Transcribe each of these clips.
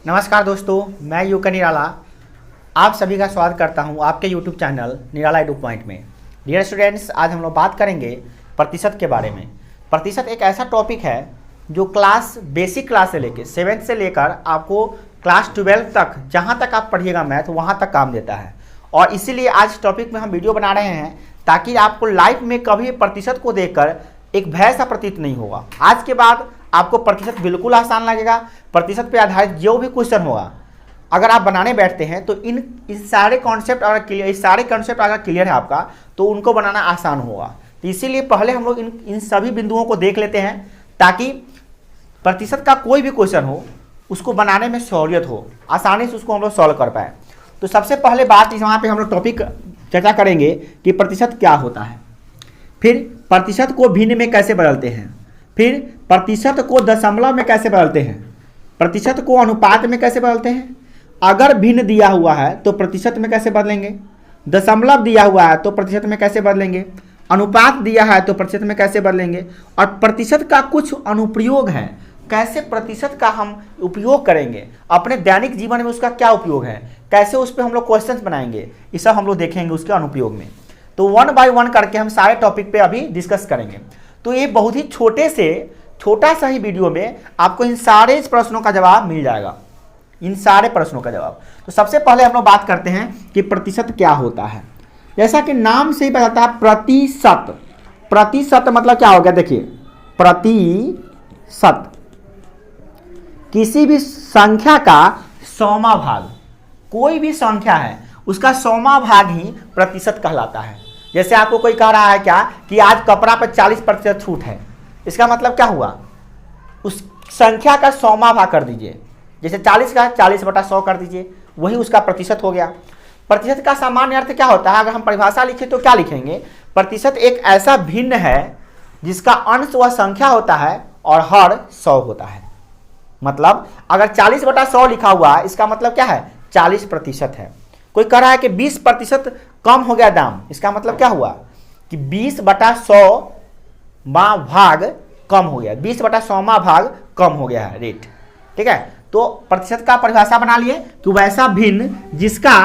नमस्कार दोस्तों, मैं यूका निराला आप सभी का स्वागत करता हूं आपके YouTube चैनल निराला एडू पॉइंट में। डियर स्टूडेंट्स, आज हम लोग बात करेंगे प्रतिशत के बारे में। प्रतिशत एक ऐसा टॉपिक है जो बेसिक क्लास से लेकर 7th से लेकर आपको क्लास 12 तक, जहां तक आप पढ़िएगा मैथ वहां तक काम देता है। और इसीलिए आज टॉपिक में हम वीडियो बना रहे हैं ताकि आपको लाइफ में कभी प्रतिशत को देखकर एक भय सा प्रतीत नहीं होगा। आज के बाद आपको प्रतिशत बिल्कुल आसान लगेगा। प्रतिशत पे आधारित जो भी क्वेश्चन होगा, अगर आप बनाने बैठते हैं तो इन सारे कॉन्सेप्ट अगर क्लियर है आपका, तो उनको बनाना आसान होगा। तो इसीलिए पहले हम लोग इन सभी बिंदुओं को देख लेते हैं ताकि प्रतिशत का कोई भी क्वेश्चन हो उसको बनाने में सहूलियत हो, आसानी से उसको हम लोग सॉल्व कर पाए। तो सबसे पहले बात यहाँ पे हम लोग टॉपिक चर्चा करेंगे कि प्रतिशत क्या होता है, फिर प्रतिशत को भिन्न में कैसे बदलते हैं, फिर प्रतिशत को दशमलव में कैसे बदलते हैं, प्रतिशत को अनुपात में कैसे बदलते हैं, अगर भिन्न दिया हुआ है तो प्रतिशत में कैसे बदलेंगे, दशमलव दिया हुआ है तो प्रतिशत में कैसे बदलेंगे, अनुपात दिया है तो प्रतिशत में कैसे बदलेंगे, और प्रतिशत का कुछ अनुप्रयोग है, कैसे प्रतिशत का हम उपयोग करेंगे अपने दैनिक जीवन में, उसका क्या उपयोग है, कैसे उस पर हम लोग क्वेश्चन बनाएंगे, ये सब हम लोग देखेंगे उसके अनुप्रयोग में। तो 1 बाय 1 करके हम सारे टॉपिक पे अभी डिस्कस करेंगे। तो ये बहुत ही छोटा सा ही वीडियो में आपको इन सारे प्रश्नों का जवाब मिल जाएगा, इन सारे प्रश्नों का जवाब। तो सबसे पहले हम लोग बात करते हैं कि प्रतिशत क्या होता है। जैसा कि नाम से ही पता चलता है प्रतिशत। प्रतिशत मतलब क्या हो गया, देखिए प्रतिशत किसी भी संख्या का 100वां भाग, कोई भी संख्या है उसका 100वां भाग ही प्रतिशत कहलाता है। जैसे आपको कोई कह रहा है क्या कि आज कपड़ा पर 40% छूट है, इसका मतलब क्या हुआ, उस संख्या का 100वां भाग कर दीजिए। जैसे 40 का 40/100 कर दीजिए, वही उसका प्रतिशत हो गया। प्रतिशत का सामान्य अर्थ क्या होता है, अगर हम परिभाषा लिखें तो क्या लिखेंगे, प्रतिशत एक ऐसा भिन्न है जिसका अंश वह संख्या होता है और हर 100 होता है। मतलब अगर 40/100 लिखा हुआ है, इसका मतलब क्या है, 40% है। कोई कह रहा है कि 20% कम हो गया दाम, इसका मतलब क्या हुआ कि 20/100 भाग कम हो गया, 20/100वां भाग कम हो गया है रेट। ठीक है, तो प्रतिशत का परिभाषा बना लिए कि वैसा भिन्न जिसका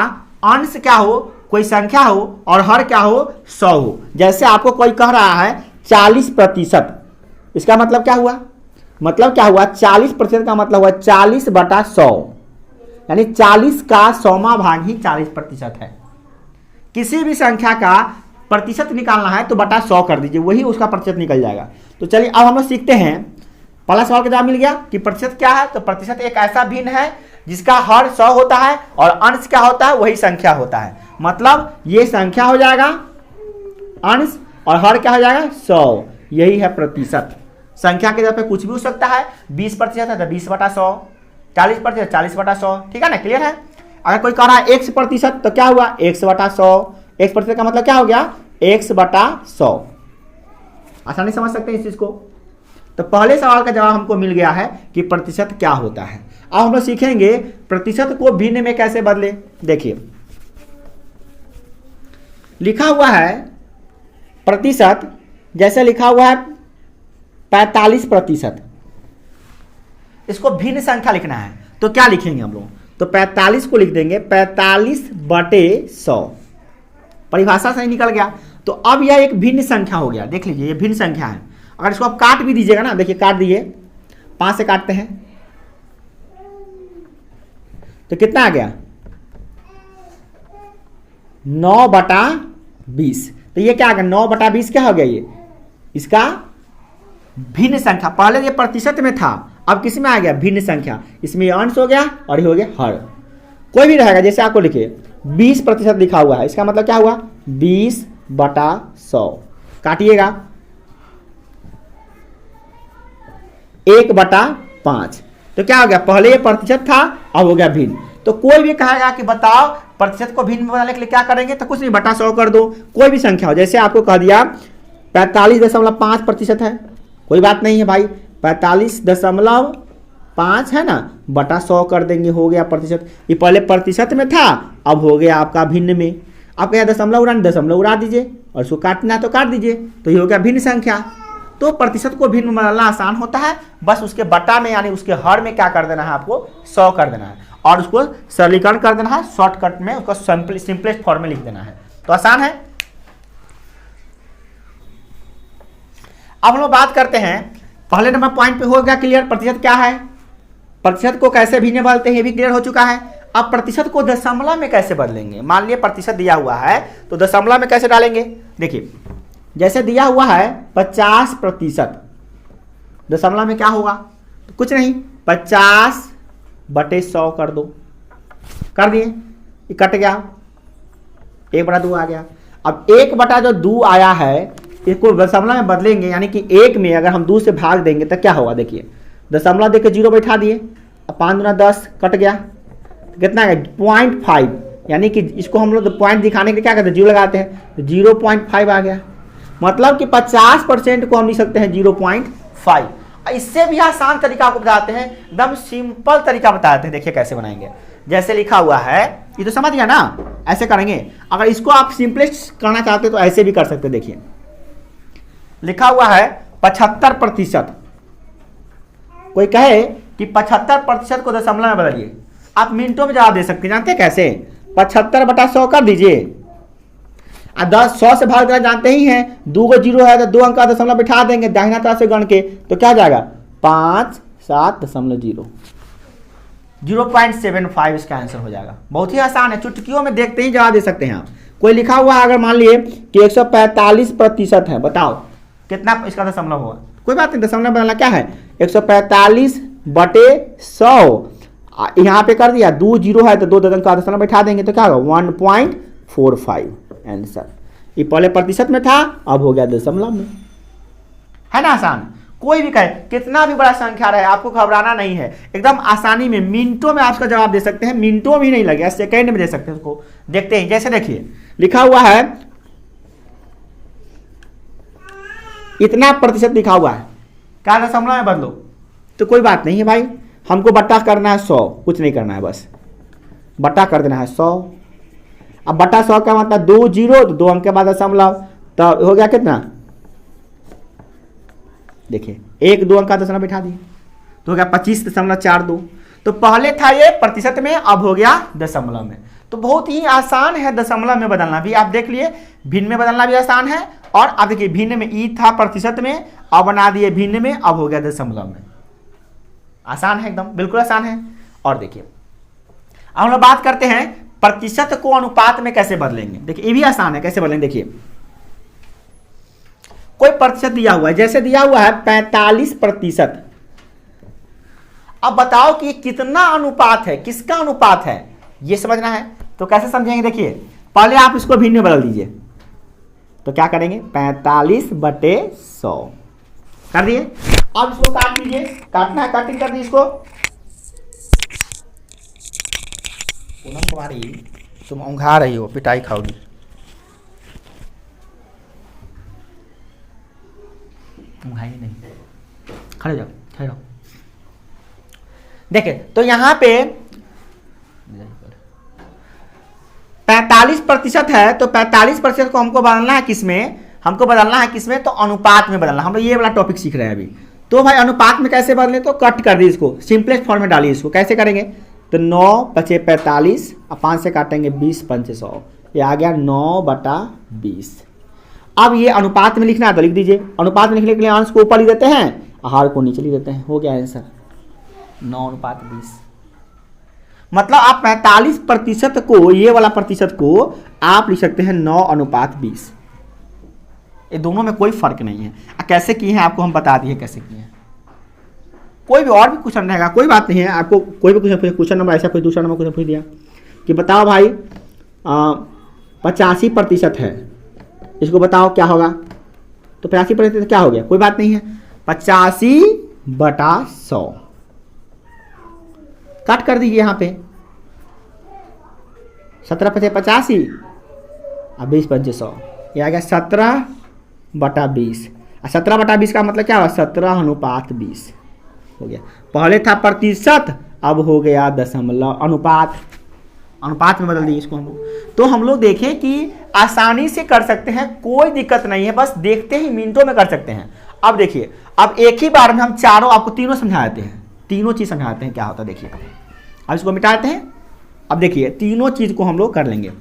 अंश क्या हो, कोई संख्या हो, और हर क्या हो, 100 हो। जैसे आपको कोई कह रहा है 40%, इसका मतलब क्या हुआ, 40% का मतलब हुआ 40/100, यानी 40 का 100वां भाग ही 40% है। किसी भी संख्या का प्रतिशत निकालना है तो बटा 100 कर दीजिए, वही उसका प्रतिशत निकल जाएगा। तो चलिए अब हम लोग सीखते हैं। पहला सवाल का जवाब मिल गया कि प्रतिशत क्या है। तो प्रतिशत एक ऐसा भिन्न है जिसका हर 100 होता है और अंश क्या होता है, वही संख्या होता है। मतलब ये संख्या हो जाएगा अंश, और हर क्या हो जाएगा, 100। यही है प्रतिशत। संख्या के जगह पे कुछ भी हो सकता है। 20% है तो 20/100, 40% 40/100। ठीक है ना, क्लियर है। अगर कोई कह रहा है 1% तो क्या हुआ, 1/100। 1% का मतलब क्या हो गया, 1/100। आसानी समझ सकते हैं इस चीज को। तो पहले सवाल का जवाब हमको मिल गया है कि प्रतिशत क्या होता है। अब हम लोग सीखेंगे प्रतिशत को भिन्न में कैसे बदले। देखिए लिखा हुआ है प्रतिशत, जैसे लिखा हुआ है 45%, इसको भिन्न संख्या लिखना है तो क्या लिखेंगे हम लोग, तो 45 को लिख देंगे 45/100। परिभाषा सही निकल गया। तो अब यह एक भिन्न संख्या हो गया। देख लीजिए ये भिन्न संख्या है। अगर इसको आप काट भी दीजिएगा ना, देखिए काट दिए, 5 से काटते हैं तो कितना आ गया, 9/20। तो ये क्या आ गया, 9/20 क्या हो गया, ये इसका भिन्न संख्या। पहले ये प्रतिशत में था, अब किस में आ गया, भिन्न संख्या। इसमें ये अंश हो गया और ये हो गया हर। कोई भी रहेगा, जैसे आपको लिखिए 20% लिखा हुआ है, इसका मतलब क्या हुआ, 20/100। काटिएगा 1/5। तो क्या हो गया, पहले ये प्रतिशत था, अब हो गया भिन्न। तो कोई भी कहेगा कि बताओ प्रतिशत को भिन्न बनाने के लिए क्या करेंगे, तो कुछ नहीं, बटा 100 कर दो। कोई भी संख्या हो, जैसे आपको कह दिया 45.5% है, कोई बात नहीं है भाई, 45.5 है ना, बटा 100 कर देंगे, हो गया प्रतिशत। ये पहले प्रतिशत में था, अब हो गया आपका भिन्न में। आप क्या दशमलव उड़ा दीजिए, और इसको काटना है तो काट दीजिए, तो ये हो गया भिन्न संख्या। तो प्रतिशत को भिन्न में बदलना आसान होता है, बस उसके बटा में यानी उसके हर में क्या कर देना है, आपको 100 कर देना है और उसको सरलीकरण कर देना है, शॉर्टकट में उसको सिंपलेस्ट फॉर्म में लिख देना है, तो आसान है। अब हम लोग बात करते हैं, पहले नंबर पॉइंट पे हो गया क्लियर, प्रतिशत क्या है, प्रतिशत को कैसे भिन्न बदलते हैं ये भी क्लियर हो चुका है। अब प्रतिशत को दशमलव में कैसे बदलेंगे, मान लिया प्रतिशत दिया हुआ है तो दशमलव में कैसे डालेंगे। देखिए जैसे दिया हुआ है 50%, दशमलव में क्या होगा, कुछ नहीं 50/100 कर दो, कर दिए, ये कट गया, 1/2 आ गया। अब 1/2 आया है, इसको दशमलव में बदलेंगे, यानी कि 1 में अगर हम 2 से भाग देंगे तो क्या होगा, देखिए दशमलव देके 0 बैठा दिए, अब 5 × 10 कट गया, कितना है 0.5, यानी कि इसको हम लोग पॉइंट दिखाने के लिए क्या करते हैं, 0 लगाते हैं, तो 0.5 आ गया। मतलब कि 50% को हम लिख सकते हैं 0.5। इससे भी आसान तरीका आपको बताते हैं, एकदम सिंपल तरीका बताते हैं, देखिए कैसे बनाएंगे। जैसे लिखा हुआ है, ये तो समझ गया ना, ऐसे करेंगे। अगर इसको आप सिंपलेस्ट करना चाहते हो तो ऐसे भी कर सकते हैं। देखिए लिखा हुआ है 75%, कोई कहे कि 75% को दशमलव में बदलिए, आप मिनटों में जवाब दे सकते हैं, जानते हैं कैसे, 75/100 कर दीजिए। 100 से भाग देना जानते ही हैं, 2 को 0 है तो 2 अंक का दशमलव बिठा देंगे दाहिना तरफ से गण के, तो क्या जाएगा 57.0, 0.75 इसका आंसर हो जाएगा। बहुत ही आसान है, चुटकियों में देखते ही जवाब दे सकते हैं आप। कोई लिखा हुआ है अगर मान लिए कि 145% है, बताओ कितना इसका दशमलव होगा, कोई बात नहीं, दशमलव बदलना क्या है, 145/100 यहाँ पे कर दिया, 2 0 है तो 2 अंक का दशमलव बैठा देंगे तो क्या होगा 1.45 आंसर। ये पहले प्रतिशत में था, अब हो गया दशमलव में, है ना आसान। कोई भी कहे कितना भी बड़ा संख्या रहे, आपको घबराना नहीं है, एकदम आसानी में मिनटों में आपका जवाब दे सकते हैं, मिनटों भी नहीं लगेगा, सेकंड में दे सकते हैं उसको। देखते हैं, जैसे देखिए लिखा हुआ है इतना प्रतिशत लिखा हुआ है, क्या दशमलव में बदलो, तो कोई बात नहीं है भाई, हमको बट्टा करना है 100, कुछ नहीं करना है, बस बट्टा कर देना है 100। अब बटा 100 का मतलब 2 0 तो 2 अंक के बाद दशमलव, तो हो गया कितना, देखिए 1 2 अंक का दशमलव बिठा दिए तो हो गया 25.42। तो पहले था ये प्रतिशत में, अब हो गया दशमलव में। तो बहुत ही आसान है दशमलव में बदलना भी, आप देख लिए, भिन्न में बदलना भी आसान है। और अब देखिए भिन्न में ई था प्रतिशत में, अब बना दिए भिन्न में, अब हो गया दशमलव में। आसान है एकदम, बिल्कुल आसान है। और देखिए अब हम लोग बात करते हैं प्रतिशत को अनुपात में कैसे बदलेंगे। देखिए ये भी आसान है, कैसे बदलेंगे। देखिए कोई प्रतिशत दिया हुआ है, जैसे दिया हुआ है 45%। अब बताओ कि कितना अनुपात है, किसका अनुपात है, ये समझना है। तो कैसे समझेंगे, देखिए पहले आप इसको भिन्न में बदल दीजिए, तो क्या करेंगे 45/100 कर दिए। अब इसको काट लीजिए, काटना है कटिंग कर दी इसको। पूनम कुमारी तुम ऊँघा रही हो, पिटाई खाओगी। ऊँघाई नहीं, खड़े जाओ, खड़े रहो। देखिए तो यहाँ पे 45% है, तो 45% को हमको बदलना है किसमें, हमको बदलना है किसमें, तो अनुपात में बदलना। हम लोग ये वाला टॉपिक सीख रहे हैं अभी। तो भाई अनुपात में कैसे बदले, तो कट कर दी इसको, सिंपलेस्ट फॉर्म में डालिए इसको। कैसे करेंगे, तो 9 × 5 = 45, अब 5 से काटेंगे 20 × 5 = 100, ये आ गया 9/20। अब ये अनुपात में लिखना है तो लिख दीजिए। अनुपात में लिखने के लिए अंश को ऊपर लिख देते हैं, आहार को नीचे लिख देते हैं, हो गया आंसर 9/20। मतलब आप 45% को, ये वाला प्रतिशत को आप लिख सकते हैं 9/20। ये दोनों में कोई फर्क नहीं है। कैसे किए हैं आपको हम बता दिए कैसे किए हैं। कोई भी और भी क्वेश्चन रहेगा, कोई बात नहीं है, आपको कोई भी क्वेश्चन नंबर ऐसा कोई दूसरा नंबर क्वेश्चन पूछ दिया कि बताओ भाई 85% है, इसको बताओ क्या होगा, तो 85% क्या हो गया, कोई बात नहीं है, 85/100 काट कर दीजिए यहाँ पे। 17 × 5 = 85 और 20 × 5 = 100, ये आ गया 17/20। 17/20 का मतलब क्या हुआ, 17/20 हो गया। पहले था प्रतिशत, अब हो गया दशमलव, अनुपात। अनुपात में बदल दिए इसको हम लोग। तो हम लोग देखें कि आसानी से कर सकते हैं, कोई दिक्कत नहीं है, बस देखते ही मिनटों में कर सकते हैं। अब देखिए, अब एक ही बार में हम चारों आपको तीनों समझाते हैं, तीनों चीज समझाते हैं क्या होता है। देखिए अब इसको मिटाते हैं। अब देखिए तीनों चीज को हम लोग कर लेंगे।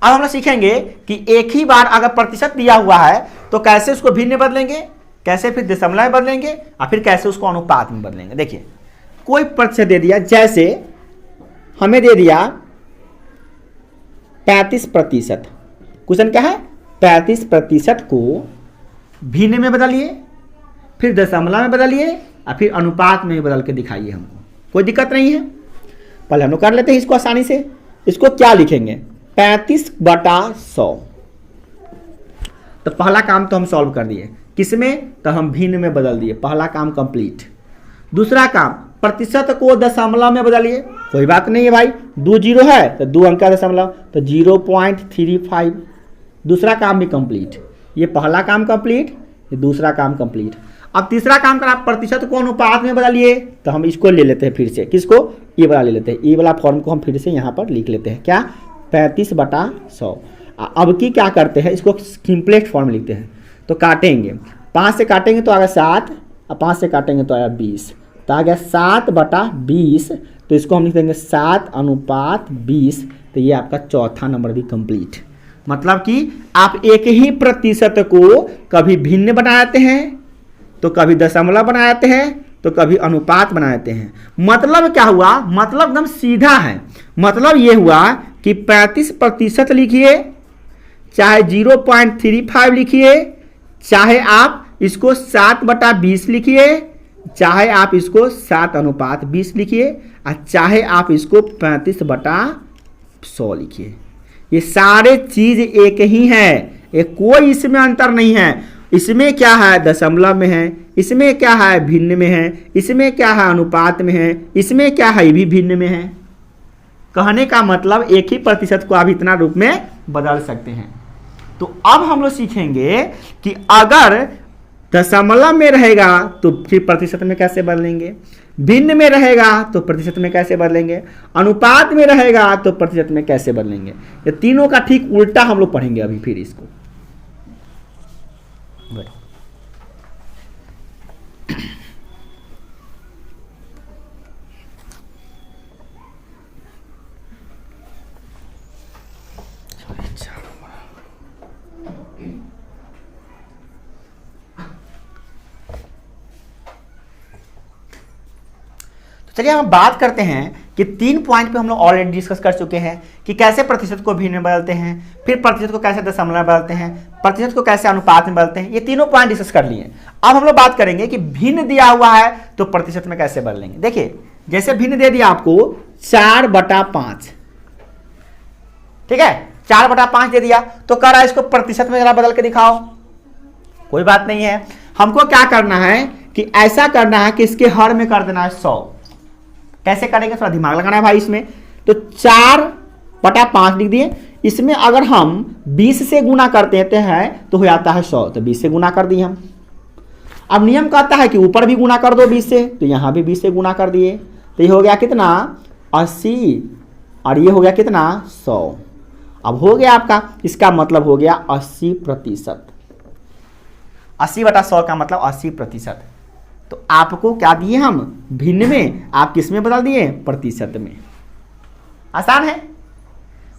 अब हम लोग सीखेंगे कि एक ही बार अगर प्रतिशत दिया हुआ है तो कैसे उसको भिन्न में बदलेंगे, कैसे फिर दशमलव में बदलेंगे और फिर कैसे उसको अनुपात में बदलेंगे। देखिए कोई प्रतिशत दे दिया, जैसे हमें दे दिया 35%। क्वेश्चन क्या है, 35% को भिन्न में बदलिए, फिर दशमलव में बदलिए और फिर अनुपात में बदल के दिखाइए हमको। कोई दिक्कत नहीं है। पहले हम लोग कर लेते हैं इसको आसानी से। इसको क्या लिखेंगे, 35/100। तो पहला काम तो हम सॉल्व कर दिए, किसमें, तो हम भिन्न में बदल दिए, पहला काम कंप्लीट। दूसरा काम, प्रतिशत को दशमलव में बदलिए। कोई बात नहीं है भाई, 2 जीरो है तो 2 अंक का दशमलव, तो 0.35। दूसरा काम भी कंप्लीट। ये पहला काम कंप्लीट, ये दूसरा काम कंप्लीट। अब तीसरा काम करा, प्रतिशत को अनुपात में बदलिए। तो हम इसको ले लेते हैं फिर से, किसको, ये वाला ले लेते हैं। ये वाला फॉर्म को हम फिर से यहाँ पर लिख लेते हैं, क्या, 35/100। अब की क्या करते हैं, इसको सिंपलेस्ट फॉर्म लिखते हैं। तो काटेंगे, 5 से काटेंगे तो आएगा 7 और 5 से काटेंगे तो आएगा 20, तो आ गया 7/20। तो इसको हम लिख देंगे 7/20। तो ये आपका चौथा नंबर भी कंप्लीट। मतलब कि आप एक ही प्रतिशत को कभी भिन्न बनाते हैं, तो कभी दशमलव बनाते हैं, तो कभी अनुपात बनाते हैं। मतलब क्या हुआ, मतलब एकदम सीधा है। मतलब ये हुआ कि 35% लिखिए, चाहे 0.35 लिखिए, चाहे आप इसको 7/20 लिखिए, चाहे आप इसको 7/20 लिखिए, और चाहे आप इसको 35/100 लिखिए। ये सारे चीज एक ही है, एक कोई इसमें अंतर नहीं है। इसमें क्या है, दशमलव में है, इसमें क्या है, भिन्न में है, इसमें क्या है, अनुपात में है, इसमें क्या है, ये भी भिन्न में है। कहने का मतलब एक ही प्रतिशत को आप इतना रूप में बदल सकते हैं। तो अब हम लोग सीखेंगे कि अगर दशमलव में रहेगा तो फिर प्रतिशत में कैसे बदलेंगे, भिन्न में रहेगा तो प्रतिशत में कैसे बदलेंगे, अनुपात में रहेगा तो प्रतिशत में कैसे बदलेंगे। ये तीनों का ठीक उल्टा हम लोग पढ़ेंगे अभी फिर इसको। चलिए हम बात करते हैं कि 3 पॉइंट पे हम लोग ऑलरेडी डिस्कस कर चुके हैं कि कैसे प्रतिशत को भिन्न में बदलते हैं, फिर प्रतिशत को कैसे दशमलव में बदलते हैं, प्रतिशत को कैसे अनुपात में बदलते हैं। ये तीनों पॉइंट डिस्कस कर लिए। अब हम लोग बात करेंगे कि भिन्न दिया हुआ है तो प्रतिशत में कैसे बदलेंगे। देखिए जैसे भिन्न दे दिया आपको 4/5, ठीक है, 4/5 दे दिया तो कह रहा है इसको प्रतिशत में जरा बदल के दिखाओ। कोई बात नहीं है, हमको क्या करना है कि ऐसा करना है कि इसके हर में कर देना है 100। कैसे करेंगे, थोड़ा दिमाग लगाना है भाई इसमें। तो 4/5 लिख दिए। इसमें अगर हम 20 से गुना करते हैं तो हो जाता है 100, तो 20 से गुना कर दिए हम। अब नियम कहता है कि ऊपर भी गुना कर दो 20 से, तो यहां भी 20 से गुना कर दिए। तो ये हो गया कितना, 80, और ये हो गया कितना, 100। अब हो गया आपका, इसका मतलब हो गया 80%। 80/100 का मतलब 80%। तो आपको क्या दिए हम, भिन्न में, आप किस में बदल दिए, प्रतिशत में। आसान है।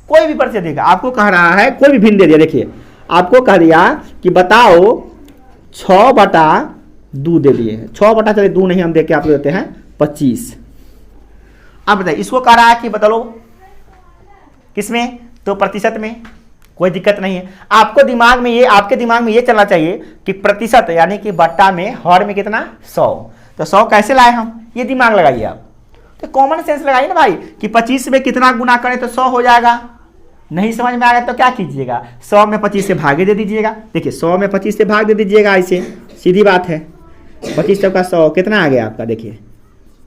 कोई भी प्रतिशत देगा, आपको कह रहा है कोई भी भिन्न दे दिया। देखिए आपको कह दिया कि बताओ 6/2 दे दिए। 6/2 नहीं हम देख के आपको देते हैं 25। अब बताइए इसको कह रहा है कि बदलो किसमें, तो प्रतिशत में। कोई दिक्कत नहीं है। आपको दिमाग में ये, आपके दिमाग में ये चलना चाहिए कि प्रतिशत यानी कि बट्टा में, हर में कितना, 100। तो 100 कैसे लाए हम, ये दिमाग लगाइए आप। तो कॉमन सेंस लगाइए ना भाई कि 25 में कितना गुना करें तो 100 हो जाएगा। नहीं समझ में आ गया तो क्या कीजिएगा, 100 में 25 से भागे दे दीजिएगा। देखिए 100 में 25 से भाग दे दीजिएगा, ऐसे सीधी बात है। 25 का 100 कितना आ गया आपका, देखिए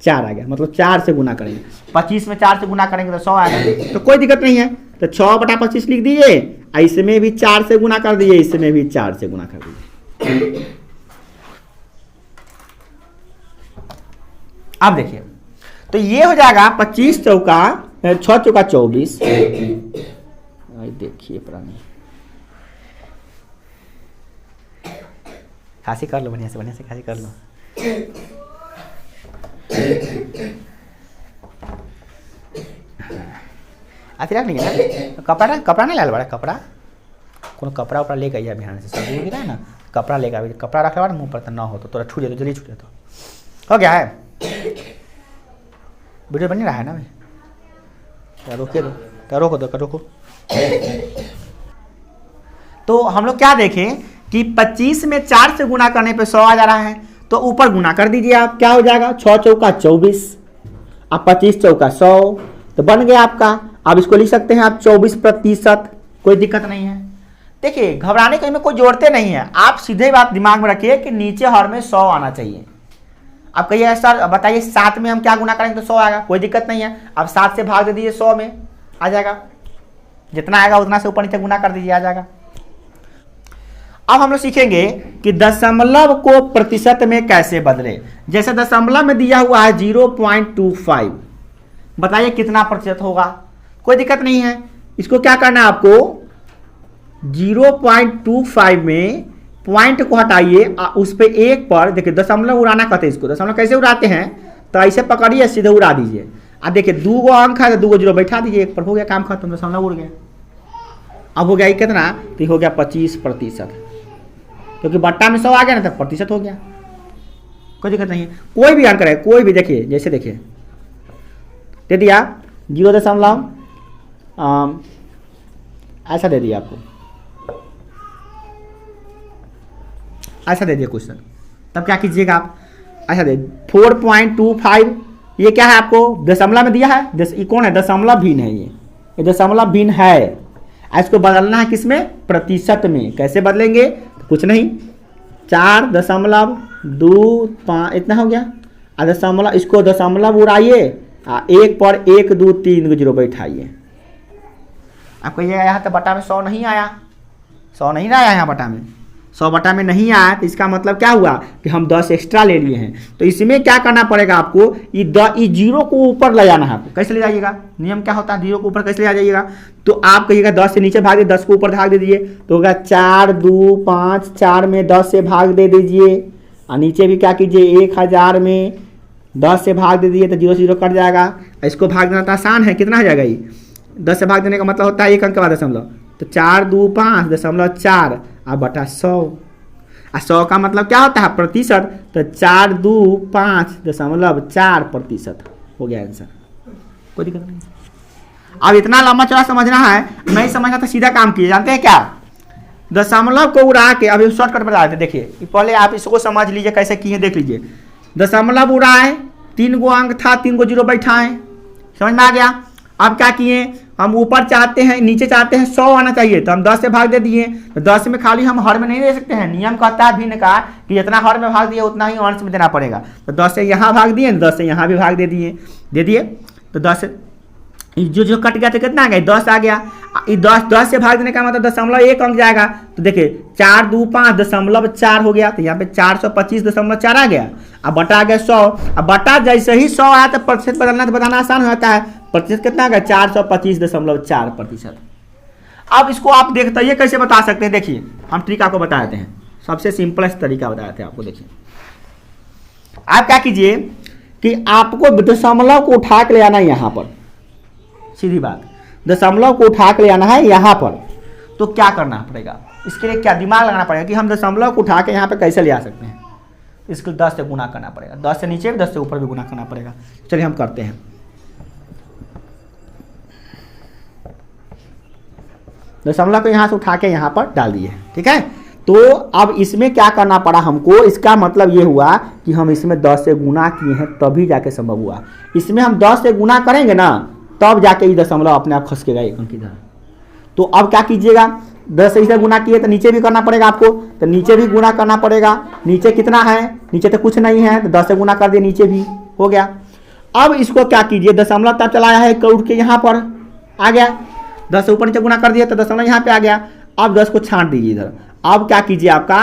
4 आ गया। मतलब 4 से गुना करेंगे, 25 में 4 से गुना करेंगे तो 100 आएगा। तो कोई दिक्कत नहीं है। तो 6/25 लिख दीजिए, इसमें भी 4 से गुना कर दीजिए, इसमें भी 4 से गुना कर दीजिए। अब देखिए तो ये हो जाएगा 25 चौका 6 चौका 24। देखिए पुरानी खांसी कर लो बढ़िया से खांसी कर लो। आती रख नहीं है ना कपड़ा नहीं लाल बड़ा कपड़ा कोनो कपड़ा उपड़ा लेके आइए बिहान से सब गिरा है ना कपड़ा लेके आइए कपड़ा रखे बाद मुँह पर तो ना हो तो थोड़ा छूट जाए तो जल्दी छूट जाए तो हो गया है। वीडियो बन रहा है ना भाई रोकिए दो रोको। तो हम लोग क्या देखें कि 25 में 4 से गुना करने पे 100 आ जा रहा है तो ऊपर गुना कर दीजिए आप क्या हो जाएगा 6 चौका 24 अब 25 चौका 100 तो बन गया आपका। अब इसको लिख सकते हैं आप 24%, कोई दिक्कत नहीं है। देखिए घबराने के में कोई जोड़ते नहीं है, आप सीधे बात दिमाग में रखिए कि नीचे हर में 100 आना चाहिए। अब कहिए सर बताइए 7 में हम क्या गुना करेंगे तो 100 आएगा, कोई दिक्कत नहीं है। अब 7 से भाग दे दीजिए 100 में आ जाएगा, जितना आएगा उतना से ऊपर नीचे गुना कर दीजिए आ जाएगा। अब हम लोग सीखेंगे कि दशमलव को प्रतिशत में कैसे बदले। जैसे दशमलव में दिया हुआ है 0.25, बताइए कितना प्रतिशत होगा, कोई दिक्कत नहीं है। इसको क्या करना है आपको 0.25 में पॉइंट को हटाइए, उस पे एक पर देखिए दशमलव उड़ाना कहते हैं इसको। दशमलव कैसे उड़ाते हैं तो ऐसे पकड़िए सीधे उड़ा दीजिए। अब देखिए 2 अंक है तो 2 जीरो बैठा दीजिए, एक पर हो गया काम खत्म, दशमलव उड़ गया। अब हो गया ये कितना तो हो गया 25%, क्योंकि बट्टा में 100 आ गया ना तो प्रतिशत हो गया, कोई दिक्कत नहीं है। कोई भी अंक रहे कोई भी, देखिए जैसे देखिए दे दिया 0. ऐसा दे दिया आपको, ऐसा दे दिया क्वेश्चन, तब क्या कीजिएगा आप ऐसा दे 4.25, ये क्या है आपको दशमलव में दिया है, ये कौन है दशमलव भिन्न है, ये दशमलव भिन्न है। इसको बदलना है किसमें प्रतिशत में, कैसे बदलेंगे तो कुछ नहीं 4.25 इतना हो गया। दशमलव इसको दशमलव उड़ाइए, एक पर 1 2 3 जीरो बैठाइए। आप कहिए यहाँ तो बटा में 100 नहीं आया, 100 नहीं आया यहाँ बटा में, 100 बटा में नहीं आया तो इसका मतलब क्या हुआ कि हम 10 एक्स्ट्रा ले लिए हैं। तो इसमें क्या करना पड़ेगा आपको, ये जीरो को ऊपर ले जाना है आपको। कैसे ले जाइएगा, नियम क्या होता है जीरो को ऊपर कैसे ले आ जाइएगा, तो आप कहिएगा 10 से नीचे भाग दे, 10 को ऊपर भाग दे दीजिए तो होगा 4 2 5, 4 में 10 से भाग दे दीजिए, और नीचे भी क्या कीजिए 1000 में 10 से भाग दे दीजिए तो 0 से 0 कट जाएगा। इसको भाग देना तो आसान है, कितना हो जाएगा ये 10 से भाग देने का मतलब होता है 1 अंक के बाद दशमलव, तो 4 2 5.4 और बटा 100, और 100 का मतलब क्या होता है प्रतिशत, तो 4 2 5.4% हो गया आंसर, कोई दिक्कत नहीं। अब इतना लंबा चौड़ा समझना है, नहीं समझना तो सीधा काम कीजिए, जानते हैं क्या दशमलव को उड़ा के, अभी शॉर्टकट बता देते देखिए, पहले आप इसको समझ लीजिए कैसे किए देख लीजिए। दशमलव उड़ाए 3 गो अंक था 3 गो जीरो बैठाए, समझ में आ गया। अब क्या किए हम ऊपर चाहते हैं नीचे चाहते हैं 100 आना चाहिए तो हम 10 से भाग दे दिए, तो 10 में खाली हम हर में नहीं दे सकते हैं, नियम कहता है भिन्न का कि जितना हर में भाग दिए उतना ही अंश में देना पड़ेगा। तो 10 से यहाँ भाग दिए 10 से यहाँ भी भाग दे दिए तो 10 जो कट गया तो कितना आ गया 10 आ गया। 10 से भाग देने का मतलब दशमलव 1 अंक जाएगा, तो देखिए 4 2 5.4 हो गया, तो यहाँ पे 425.4 आ गया। अब बटा आ गया 100, अब बटा जैसे ही 100 आया तो प्रतिशत बदलना तो बताना आसान होता है, प्रतिशत कितना आ गया 425.4%। अब इसको आप देखते ये कैसे बता सकते हैं, देखिए हम ट्रिक आपको बता देते हैं, सबसे सिंपलेस्ट तरीका बता देते हैं आपको। देखिए आप क्या कीजिए कि आपको दशमलव को उठा के ले आना है यहाँ पर, सीधी बात दशमलव को उठा के ले आना है यहाँ पर, तो क्या करना पड़ेगा इसके लिए, क्या दिमाग लगाना पड़ेगा कि हम दशमलव को उठा के यहाँ पे कैसे ले आ सकते हैं। इसको 10 से गुना करना पड़ेगा, 10 से नीचे भी 10 से ऊपर भी गुना करना पड़ेगा। चलिए हम करते हैं। दशमलव को यहाँ से उठा के यहाँ पर डाल दिए, ठीक है। तो अब इसमें क्या करना पड़ा हमको, इसका मतलब ये हुआ कि हम इसमें 10 से गुना किए हैं तभी जाके संभव हुआ। इसमें हम 10 से गुना करेंगे ना तब जाके ये दशमलव अपने आप खसकेगा 1 अंक इधर। तो अब क्या कीजिएगा 10 से इसे गुना किए तो नीचे भी करना पड़ेगा आपको, तो नीचे भी गुना करना पड़ेगा। नीचे कितना है, नीचे तो कुछ नहीं है, तो 10 से गुना कर दिए नीचे भी हो गया। अब इसको क्या कीजिए दशमलव तब चलाया है कौट के यहाँ पर आ गया, 10 से ऊपर नीचे गुना कर दिया तो दशमलव यहाँ पे आ गया। अब 10 को छांट दीजिए इधर। अब क्या कीजिए आपका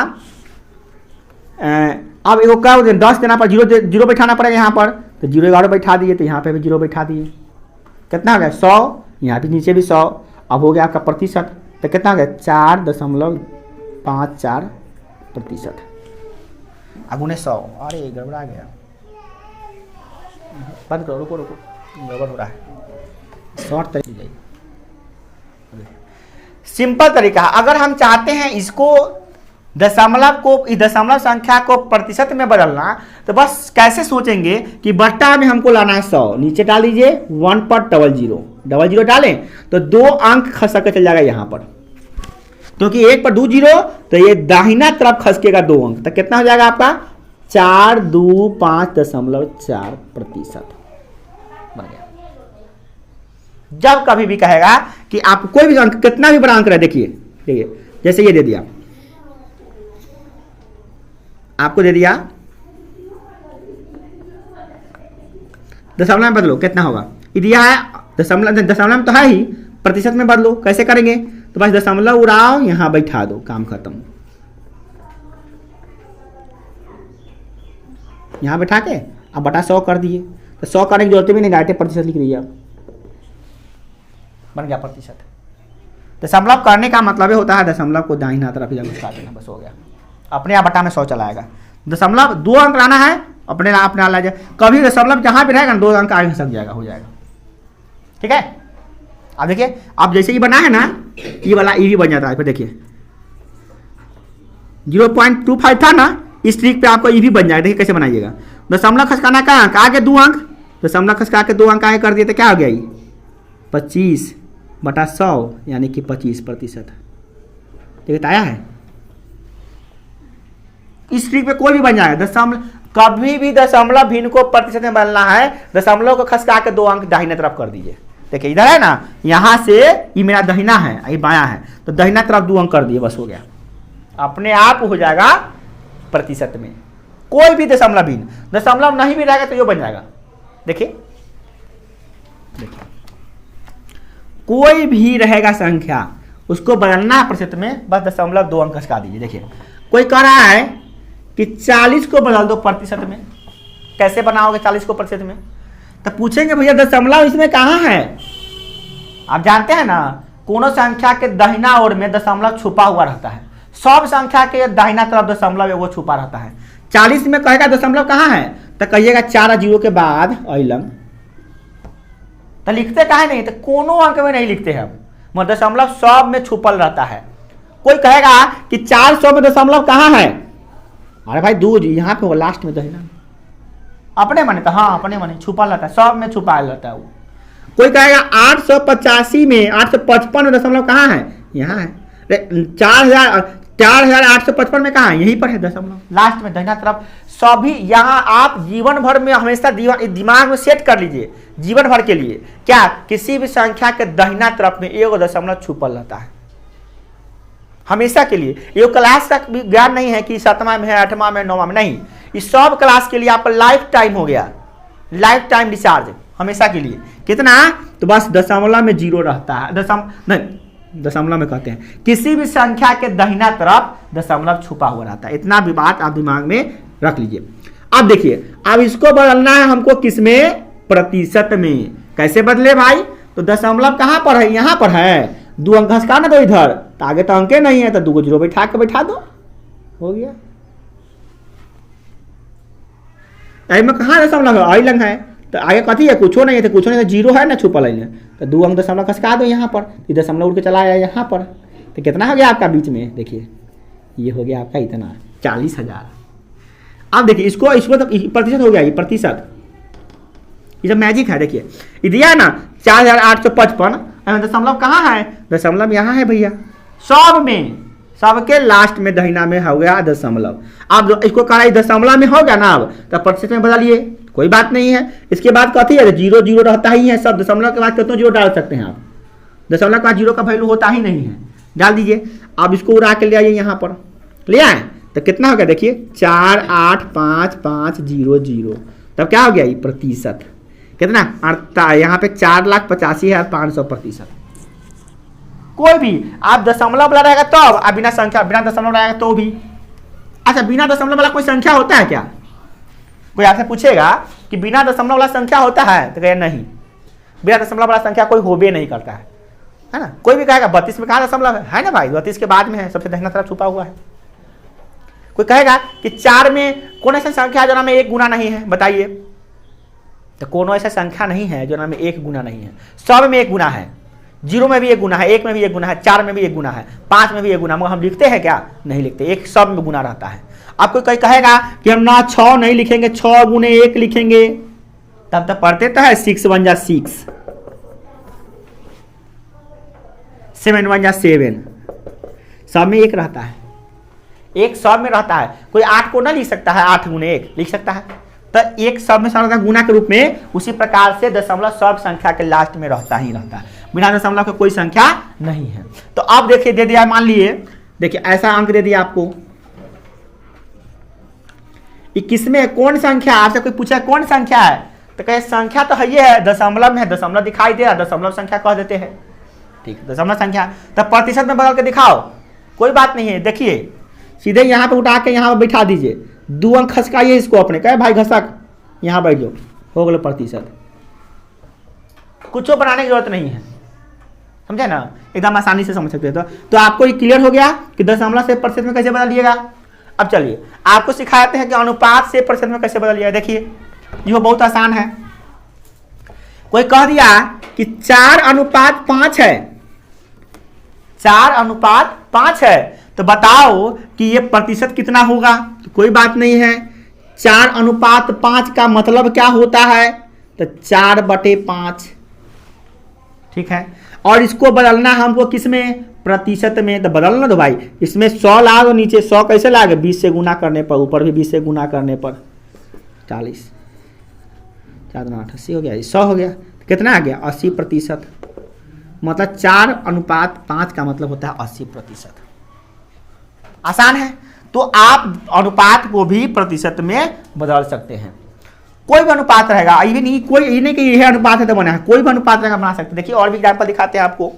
अब एगो कर 10 देना पर जीरो बैठाना पड़ेगा यहाँ पर, तो 0 11 बैठा दिए, तो यहाँ पे भी 0 बैठा दिए, कितना हो गया 100, यहाँ पे नीचे भी 100। अब हो गया आपका प्रतिशत, तो कितना हो गया 4.54%। अगुने 100, अरे गड़बड़ा गया, बंद करो, रुको रुको, गड़बड़ हो रहा है, शॉर्ट तरीके जाइए। सिंपल तरीका, अगर हम चाहते हैं इसको दशमलव को, इस दशमलव संख्या को प्रतिशत में बदलना, तो बस कैसे सोचेंगे कि बट्टा में हमको लाना है 100, नीचे डाल दीजिए 1 पर 00 डालें तो 2 अंक खसक के चल जाएगा यहाँ पर, क्योंकि 1 पर 2 0, तो ये दाहिना तरफ खसकेगा 2 अंक, तो कितना हो जाएगा आपका 425.4% बन गया। जब कभी भी कहेगा कि आप कोई भी अंक, कितना भी बड़ा अंक रहे, देखिए जैसे ये दे दिया, आपको दे दिया, दशमलव में बदलो, कितना होगा, ये दिया है दशमलव में तो है ही, प्रतिशत में बदलो, कैसे करेंगे, तो बस दशमलव उड़ाओ, यहां बैठा दो, काम खत्म। यहां बैठा के अब बटा 100 कर दिए, तो 100 करने की जरूरत भी नहीं, डायरेक्ट प्रतिशत लिख दीजिए, बन गया प्रतिशत। दशमलव करने का मतलब होता है दशमलव को दाहिना तरफ घुसा देना, बस हो गया, अपने आप बटा में 100 चला आएगा। दशमलव 2 अंक लाना है, अपने आप ला जाए, कभी दशमलव जहां भी रहेगा 2 अंक आगे खसक जाएगा, हो जाएगा, ठीक है। अब देखिए, अब जैसे ये बना है ना, ये वाला ये भी बन जाता है, फिर देखिए 0.25 था ना, इस ट्रिक पे आपको ये भी बन जाएगा, देखिए कैसे बनाइएगा। दशमलव खसकाना का अंक आगे 2 अंक, दशमलव खसका के 2 अंक आगे कर दिए तो क्या हो गया, 25/100 यानी कि 25%, ठीक है, आया है। इस ट्रिक पे कोई भी बन जाएगा, दशमलव कभी भी दशमलव भिन्न को प्रतिशत में बदलना है, दशमलव को खसका के 2 अंक दाहिने तरफ कर दीजिए। देखिए इधर है ना, यहां से ये मेरा दहिना है, ये बायां है, तो दहिना तरफ 2 अंक कर दिए, बस हो गया, अपने आप हो जाएगा प्रतिशत में। कोई भी दशमलव भिन्न, दशमलव नहीं भी रहेगा तो ये बन जाएगा। देखिए कोई भी रहेगा संख्या, उसको बदलना है प्रतिशत में, बस दशमलव 2 अंक खसका दीजिए। देखिए कोई कह रहा है कि 40 को बदल दो प्रतिशत में, कैसे बनाओगे 40 को प्रतिशत में, तो पूछेंगे भैया दशमलव इसमें कहाँ है। आप जानते हैं ना, कोनो संख्या के दाहिना ओर में दशमलव छुपा हुआ रहता है, सब संख्या के दाहिना तरफ दशमलव एगो छुपा रहता है। 40 में कहेगा दशमलव कहाँ है, तो कहिएगा 4 0 के बाद अइलम, तो लिखते काहे नहीं, तो कोनो अंक में नहीं लिखते हैं हम, दशमलव सब में छुपल रहता है। कोई कहेगा कि 400 में दशमलव कहाँ है, अरे भाई दूज यहाँ पे वो लास्ट में दहिना, अपने मने तो हाँ अपने मने छुपल रहता है, सब में छुपा रहता है वो। कोई कहेगा 885 में 855 में दशमलव कहाँ है, यहाँ है। 4855 में कहाँ है, यहीं पर है दशमलव, लास्ट में दाहिना तरफ। सभी यहाँ आप जीवन भर में हमेशा दिमाग में सेट कर लीजिए, जीवन भर के लिए, क्या किसी भी संख्या के दाहिना तरफ में एगो दशमलव छुपल रहता है, हमेशा के लिए। ये क्लास तक भी ज्ञान नहीं है कि 7वां में है, 8वां में, 9वां में, नहीं, इस सब क्लास के लिए आपका लाइफ टाइम हो गया, लाइफ टाइम रिचार्ज, हमेशा के लिए। कितना, तो बस दशमलव में 0 रहता है, दशमलव में कहते हैं किसी भी संख्या के दाहिना तरफ दशमलव छुपा हुआ रहता है। इतना भी बात आप दिमाग में रख लीजिए। अब देखिए, अब इसको बदलना है हमको किसमें, प्रतिशत में। कैसे बदले भाई, तो दशमलव कहाँ पर है, यहाँ पर है, 2 अंक घसका ना दो इधर, तो आगे तो अंके नहीं है, तो 2 0 बैठा दो, हो गया। में कहाँ दशमलव है, अइलंग है, तो आगे कथी है, कुछ नहीं है, तो कुछ नहीं, तो 0 है ना छुपल है, तो 2 अंक दशमलव खसका दो यहाँ पर, दशमलव उड़ के चला आया यहाँ पर, तो कितना हो गया आपका बीच में, देखिए ये हो गया आपका इतना 40,000। अब देखिए इसको तो प्रतिशत हो गया, ये प्रतिशत, ये जो मैजिक है, देखिए ये दिया है ना 4855, दशमलव कहाँ है, दशमलव यहाँ है भैया, सब में, सबके लास्ट में दहिना में हो गया दशमलव। अब इसको कहा दशमलव में हो गया ना, अब तो प्रतिशत में बदलिए, कोई बात नहीं है। इसके बाद कथी है, 0 0 रहता ही है, सब दशमलव के बाद कितने 0 डाल सकते हैं आप, दशमलव के बाद 0 का वैल्यू होता ही नहीं है, डाल दीजिए। अब इसको उड़ा के ले आइए यहाँ पर, ले आए तो कितना हो गया, देखिए 48550, तब क्या हो गया, ये प्रतिशत कितना, यहाँ पे 4,85,500 प्रतिशत। कोई भी आप दशमलव वाला रहेगा तो, अब बिना संख्या, बिना दशमलव रहेगा तो भी। अच्छा, बिना दशमलव वाला कोई संख्या होता है क्या, कोई आपसे पूछेगा कि बिना दशमलव वाला संख्या होता है, तो कहे नहीं, बिना दशमलव वाला संख्या कोई होबे नहीं करता है ना। कोई भी कहेगा 32 में कहाँ दशमलव है ना भाई, 32 के बाद में है, सबसे दाहिना तरफ छुपा हुआ है। कोई कहेगा कि 4 में कौन ऐसा संख्या है जो में 1 गुना नहीं है, बताइए। तो कौन ऐसा संख्या नहीं है जो में 1 गुना नहीं है। 100 में 1 गुना है, 0 में भी 1 गुना है, 1 में भी 1 गुना है, 4 में भी 1 गुना है, 5 में भी 1 गुना, मगर हम लिखते हैं क्या? नहीं लिखते। एक सब में गुना रहता है। आपको कोई कहेगा कि हम ना 6 नहीं लिखेंगे, 6 गुने 1 लिखेंगे, तब तक पढ़ते तो है 6 1 जा 6, 7 1 जा 7, सब में 1 रहता है, एक सब में रहता है। कोई 8 को ना लिख सकता है, 8 गुने 1 लिख सकता है, तो एक सब में रहता है गुना के रूप में। उसी प्रकार से दशमलव सब संख्या के लास्ट में रहता ही रहता है, बिना दशमलव के कोई संख्या नहीं है। तो अब देखिए दे दिया, मान लिए देखिए ऐसा अंक दे दिया आपको, 21 में कौन संख्या, आपसे कोई पूछा कौन संख्या है, तो कहे संख्या तो है, ये है दशमलव में है, दशमलव दिखाई दे रहा, दशमलव संख्या कह देते हैं, ठीक, दशमलव संख्या। तो प्रतिशत में बदल के दिखाओ, कोई बात नहीं है। देखिए सीधे यहाँ पे उठा के यहाँ पे बैठा दीजिए, 2 अंक खसकाइए इसको अपने, कहे भाई घसक, यहाँ बैठ जाओ, हो गए प्रतिशत। कुछ बनाने की जरूरत नहीं है, समझे ना, एकदम आसानी से समझ सकते हैं। तो आपको ये क्लियर हो गया कि दशमलव से प्रतिशत में कैसे बदलिएगा। अब चलिए आपको सिखाते हैं कि अनुपात से प्रतिशत में कैसे बदलिएगा। देखिए ये बहुत आसान है। कोई कह दिया कि 4:5 है, 4:5 है, तो बताओ कि ये प्रतिशत कितना होगा। तो कोई बात नहीं है, 4:5 का मतलब क्या होता है, तो 4/5, ठीक है। और इसको बदलना हमको किस में, प्रतिशत में, तो बदलना दो भाई। इसमें 100 ला दो, नीचे 100 कैसे लागे, 20 से गुना करने पर, ऊपर भी 20 से गुना करने पर 40, 4 दूना 8, 80 हो गया, 100 हो गया, तो कितना आ गया 80%। मतलब 4:5 का मतलब होता है 80%। आसान है। तो आप अनुपात को भी प्रतिशत में बदल सकते हैं, कोई भी अनुपात रहेगा, ये नहीं कोई ये नहीं कि यह अनुपात है तो बना है, कोई भी अनुपात रहेगा बना सकते हैं। देखिए और भी एग्जाम्पल दिखाते हैं आपको।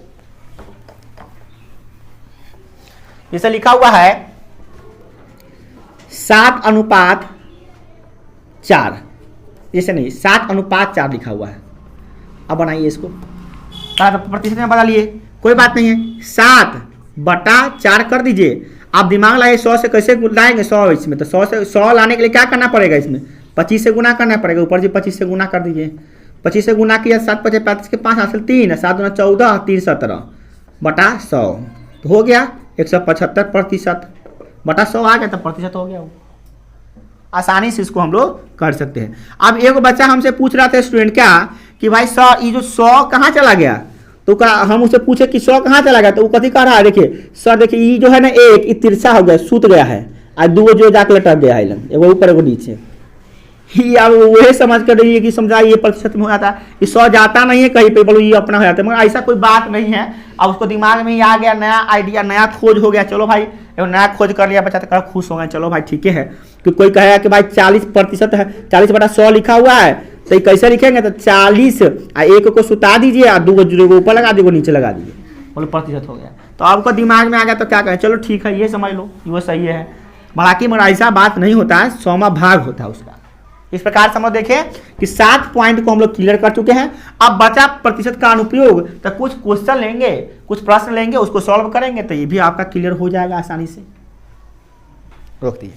जैसे लिखा हुआ है 7:4, जैसे नहीं 7:4 लिखा हुआ है। अब बनाइए इसको, प्रतिशत में बदलिए, कोई बात नहीं है, 7/4 कर दीजिए। आप दिमाग लाइए, 100 से कैसे लाएंगे 100 इसमें, तो 100 से 100 लाने के लिए क्या करना पड़ेगा, इसमें 25 से गुना करना पड़ेगा, ऊपर से 25 से गुना कर दीजिए। 25 से गुना किया, 7 5 35 के 5 हासिल 3, 7 दूना 14, 3 17/100, तो हो गया 175% बटा 100 आ गया, तो प्रतिशत हो गया वो। आसानी से इसको हम लोग कर सकते हैं। अब एक बच्चा हमसे पूछ रहा था स्टूडेंट क्या कि भाई 100 ये जो 100 कहाँ चला गया, तो हम उससे पूछे कि 100 कहाँ चला गया, तो वो कथी कह रहा है, देखिए सर देखिए ये जो है ना एक तिरछा हो गया, सूत गया है, और 2 जो जाकर लटक गया है, एगो ऊपर एगो नीचे। अब वही समझ कर रही है कि समझा ये प्रतिशत में हो जाता है, ये 100 जाता नहीं है कहीं पे, बोलो ये अपना हो जाता है, मगर ऐसा कोई बात नहीं है। अब उसको दिमाग में ही आ गया, नया आइडिया, नया खोज हो गया, चलो भाई नया खोज कर लिया बच्चा, तो खुश हो गए, चलो भाई ठीक है। कि कोई कहेगा कि भाई 40% है, 40/100 लिखा हुआ है, तो ये कैसे लिखेंगे, तो 40 1 को सुता दीजिए, और 2 को ऊपर लगा दीजिए, नीचे लगा दीजिए, बोलो प्रतिशत हो गया। तो आपको दिमाग में आ गया, तो क्या कहें, चलो ठीक है ये समझ लो, वो सही है। बाकी मगर ऐसा बात नहीं होता है, 100वां भाग होता है उसका। इस प्रकार समझ देखें कि 7 पॉइंट को हम लोग क्लियर कर चुके हैं। अब बचा प्रतिशत का अनुप्रयोग, तो कुछ क्वेश्चन लेंगे, कुछ प्रश्न लेंगे, उसको सॉल्व करेंगे, तो ये भी आपका क्लियर हो जाएगा आसानी से। रोक दिए।